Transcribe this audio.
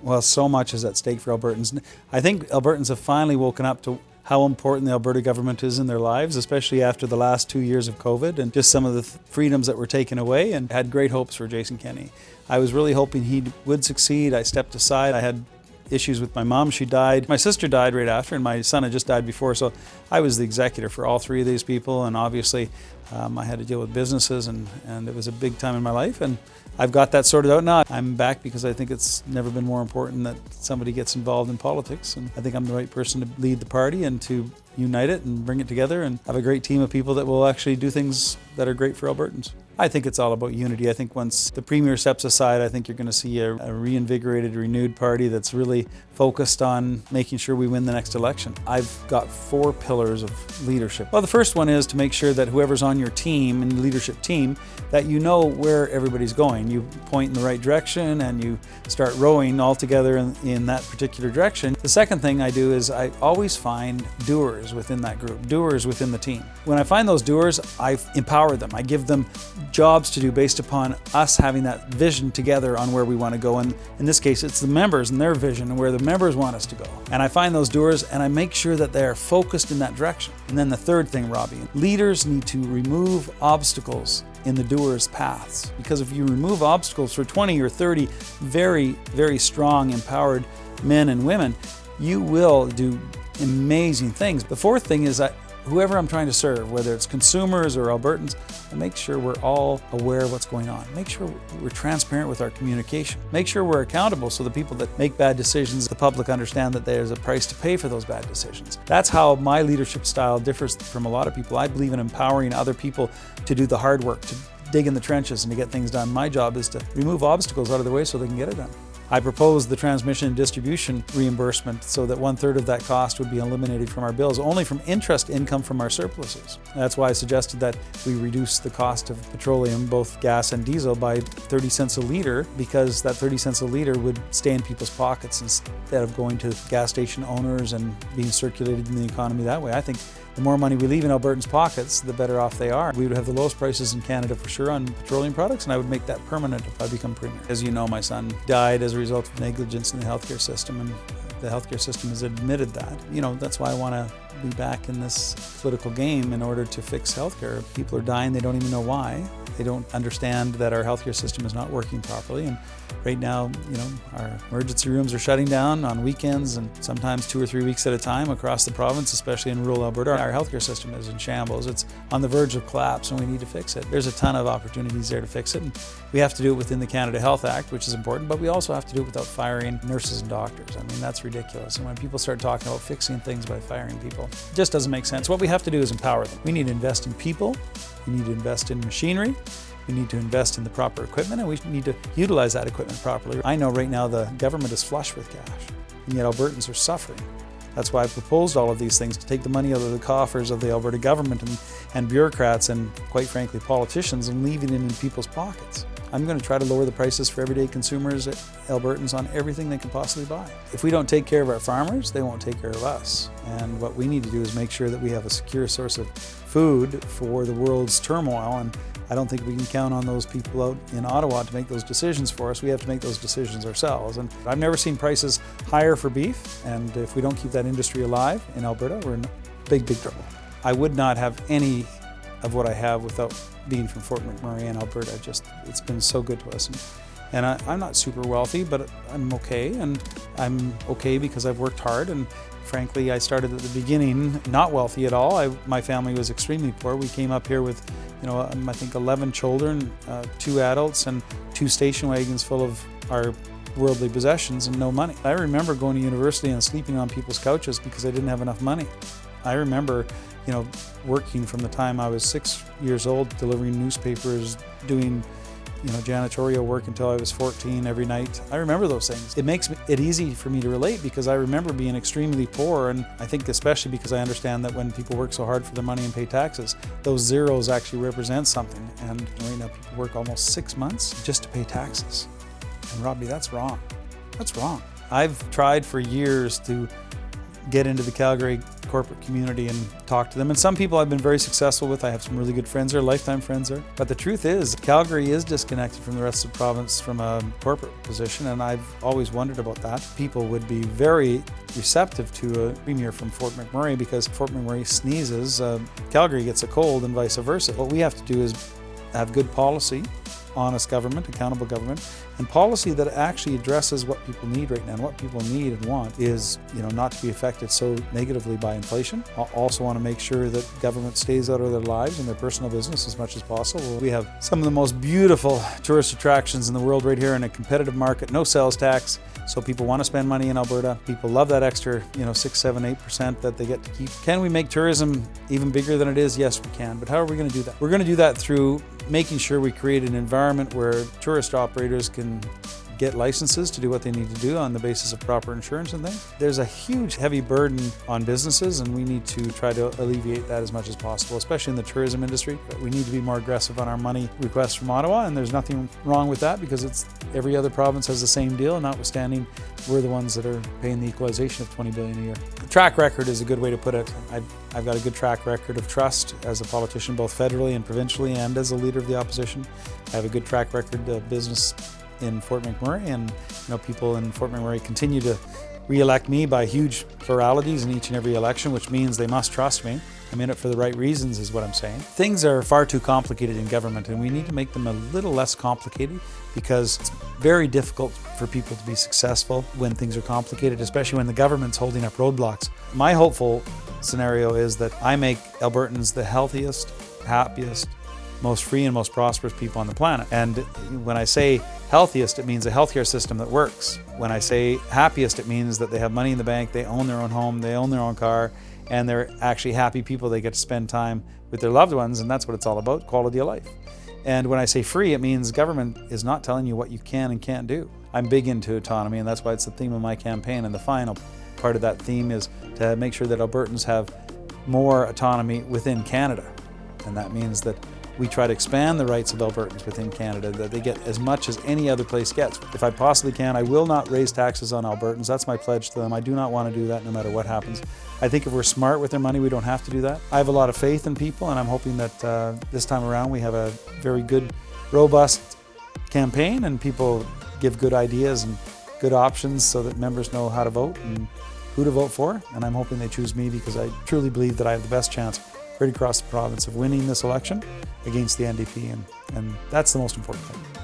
Well, so much is at stake for Albertans. I think Albertans have finally woken up to how important the Alberta government is in their lives, especially after the last 2 years of COVID and just some of the freedoms that were taken away, and had great hopes for Jason Kenney. I was really hoping he would succeed. I stepped aside. I had issues with my mom. She died. My sister died right after, and my son had just died before, so I was the executor for all three of these people, and obviously I had to deal with businesses, and it was a big time in my life, and I've got that sorted out now. I'm back because I think it's never been more important that somebody gets involved in politics, and I think I'm the right person to lead the party and to unite it and bring it together and have a great team of people that will actually do things that are great for Albertans. I think it's all about unity. I think once the Premier steps aside, I think you're going to see a reinvigorated, renewed party that's really focused on making sure we win the next election. I've got 4 pillars of leadership. Well, the first one is to make sure that whoever's on your team, in the leadership team, that you know where everybody's going. You point in the right direction and you start rowing all together in that particular direction. The second thing I do is I always find doers within that group, doers within the team. When I find those doers, I empower them. I give them jobs to do based upon us having that vision together on where we want to go. And in this case, it's the members and their vision and where the members want us to go. And I find those doers and I make sure that they are focused in that direction. And then the third thing, Robbie, leaders need to remove obstacles in the doers' paths. Because if you remove obstacles for 20 or 30 very, very strong, empowered men and women, you will do amazing things. The fourth thing is that whoever I'm trying to serve, whether it's consumers or Albertans, I make sure we're all aware of what's going on. Make sure we're transparent with our communication. Make sure we're accountable so the people that make bad decisions, the public understand that there's a price to pay for those bad decisions. That's how my leadership style differs from a lot of people. I believe in empowering other people to do the hard work, to dig in the trenches and to get things done. My job is to remove obstacles out of the way so they can get it done. I proposed the transmission and distribution reimbursement so that 1/3 of that cost would be eliminated from our bills, only from interest income from our surpluses. That's why I suggested that we reduce the cost of petroleum, both gas and diesel, by 30 cents a litre, because that 30 cents a litre would stay in people's pockets instead of going to gas station owners and being circulated in the economy that way. I think the more money we leave in Albertans' pockets, the better off they are. We would have the lowest prices in Canada for sure on petroleum products, and I would make that permanent if I become Premier. As you know, my son died as a result of negligence in the healthcare system, and the healthcare system has admitted that. That's why I want to be back in this political game in order to fix healthcare. People are dying, they don't even know why. They don't understand that our healthcare system is not working properly, and right now, our emergency rooms are shutting down on weekends and sometimes 2 or 3 weeks at a time across the province, especially in rural Alberta. Our healthcare system is in shambles. It's on the verge of collapse and we need to fix it. There's a ton of opportunities there to fix it, and we have to do it within the Canada Health Act, which is important, but we also have to do it without firing nurses and doctors. I mean, that's ridiculous. And when people start talking about fixing things by firing people, it just doesn't make sense. What we have to do is empower them. We need to invest in people. We need to invest in machinery. We need to invest in the proper equipment, and we need to utilize that equipment properly. I know right now the government is flush with cash, and yet Albertans are suffering. That's why I proposed all of these things, to take the money out of the coffers of the Alberta government and bureaucrats and, quite frankly, politicians, and leaving it in people's pockets. I'm going to try to lower the prices for everyday consumers, Albertans, on everything they can possibly buy. If we don't take care of our farmers, they won't take care of us. And what we need to do is make sure that we have a secure source of food for the world's turmoil, and I don't think we can count on those people out in Ottawa to make those decisions for us. We have to make those decisions ourselves. And I've never seen prices higher for beef, and if we don't keep that industry alive in Alberta, we're in big, big trouble. I would not have any of what I have without being from Fort McMurray in Alberta. It's been so good to us. And I'm not super wealthy, but I'm okay, and I'm okay because I've worked hard, and frankly, I started at the beginning not wealthy at all. My family was extremely poor. We came up here with, I think 11 children, 2 adults, and 2 station wagons full of our worldly possessions and no money. I remember going to university and sleeping on people's couches because I didn't have enough money. I remember, working from the time I was 6 years old, delivering newspapers, doing janitorial work until I was 14 every night. I remember those things. It makes it easy for me to relate because I remember being extremely poor, and I think especially because I understand that when people work so hard for their money and pay taxes, those zeros actually represent something. And right now people work almost 6 months just to pay taxes. And Robbie, that's wrong. That's wrong. I've tried for years to get into the Calgary corporate community and talk to them. And some people I've been very successful with. I have some really good friends there, lifetime friends there. But the truth is, Calgary is disconnected from the rest of the province from a corporate position, and I've always wondered about that. People would be very receptive to a premier from Fort McMurray because Fort McMurray sneezes, Calgary gets a cold, and vice versa. What we have to do is have good policy, honest government, accountable government, and policy that actually addresses what people need right now. And what people need and want is, not to be affected so negatively by inflation. I also want to make sure that government stays out of their lives and their personal business as much as possible. We have some of the most beautiful tourist attractions in the world right here in a competitive market, no sales tax. So people want to spend money in Alberta. People love that extra, 6, 7, 8% that they get to keep. Can we make tourism even bigger than it is? Yes, we can. But how are we going to do that? We're going to do that through making sure we create an environment where tourist operators can get licenses to do what they need to do on the basis of proper insurance and things. There's a huge, heavy burden on businesses, and we need to try to alleviate that as much as possible, especially in the tourism industry. But we need to be more aggressive on our money requests from Ottawa, and there's nothing wrong with that because every other province has the same deal, notwithstanding we're the ones that are paying the equalization of $20 billion a year. The track record is a good way to put it. I've got a good track record of trust as a politician, both federally and provincially, and as a leader of the opposition. I have a good track record of business in Fort McMurray, and people in Fort McMurray continue to re-elect me by huge pluralities in each and every election, which means they must trust me. I'm in it for the right reasons is what I'm saying. Things are far too complicated in government, and we need to make them a little less complicated because it's very difficult for people to be successful when things are complicated, especially when the government's holding up roadblocks. My hopeful scenario is that I make Albertans the healthiest, happiest, most free and most prosperous people on the planet. And when I say healthiest, it means a healthcare system that works. When I say happiest, it means that they have money in the bank, they own their own home, they own their own car, and they're actually happy people. They get to spend time with their loved ones, and that's what it's all about, quality of life. And when I say free, it means government is not telling you what you can and can't do. I'm big into autonomy, and that's why it's the theme of my campaign. And the final part of that theme is to make sure that Albertans have more autonomy within Canada. And that means that we try to expand the rights of Albertans within Canada, that they get as much as any other place gets. If I possibly can, I will not raise taxes on Albertans. That's my pledge to them. I do not want to do that no matter what happens. I think if we're smart with their money, we don't have to do that. I have a lot of faith in people, and I'm hoping that this time around we have a very good, robust campaign, and people give good ideas and good options so that members know how to vote and who to vote for. And I'm hoping they choose me because I truly believe that I have the best chance right across the province of winning this election against the NDP, and that's the most important thing.